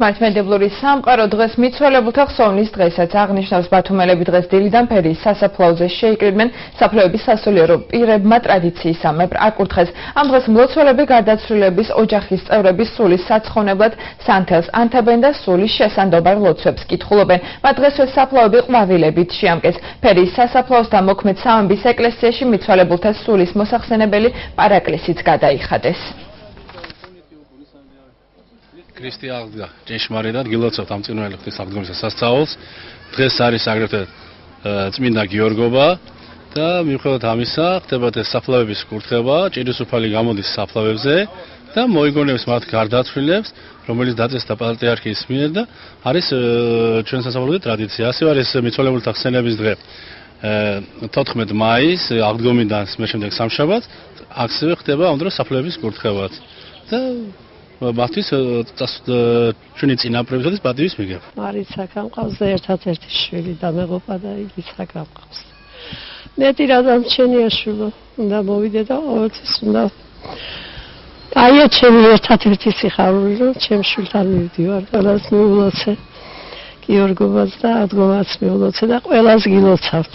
მართლმადიდებლური სამყარო დღეს მიცვალებულთა ხსოვნის დღესაც აღნიშნავს. ბათუმელები დღეს დილიდან ფერიის სასაფლაოზე შეიკრიბნენ. საფლავების სასულიერო პირებმა ტრადიციისამებრ აკურთხეს. ამ დღეს მლოცველები გარდაცვლილების ოჯახის წევრების სულის საცხოვნებლად სანთელს ანთებენ და სულის შესანდობარ ლოცვებს კითხულობენ. მათ დღესვე საფლავები ყვავილებით შეამკეს. ფერიის სასაფლაოსთან მოქმედ სამების ეკლესიაში მიცვალებულთა სულის მოსახსენებელი პარაკლისიც გადაიხადეს. ქრისტე აღდგა ჭეშმარიტად გილოცავთ ამ წინველი ღვთის აღდგომის სასწაულს. დღეს არის აგრეთვე წმინდა გიორგობა და მიუხედავად ამისა ხდებათ ეს საფლავების კურთხება, ჭირისუფალი გამოდის საფლავებზე და მოიგონებს მათ გარდაცვლილებს, რომელიც დაწესდა პატრიარქის მიერ და არის ჩვენ სასაფლაოზე ტრადიცია. ასევე არის მიცვალებულთა ხსენების დღე 14 მაისს აღდგომიდან შემდეგ სამშაბათს ასევე ხდება ამ დროს საფლავების კურთხებაც და მათთვის ჩვენი წინაპრებისათვის პატივის მიღება. მარიცაკა მყავს და ერთადერთი შვილი და მეღობა და იგი საკა მყავს. მეტი რადგან ჩემია შვილო უნდა მოვიდე და ყოველთვის უნდა აია ჩემი ერთადერთი სიხარული რომ ჩემ შვილთან მივდივარ. ყველას მიულოცე გიორგობას და აღდგომას მიულოცე და ყველას გილოცავთ.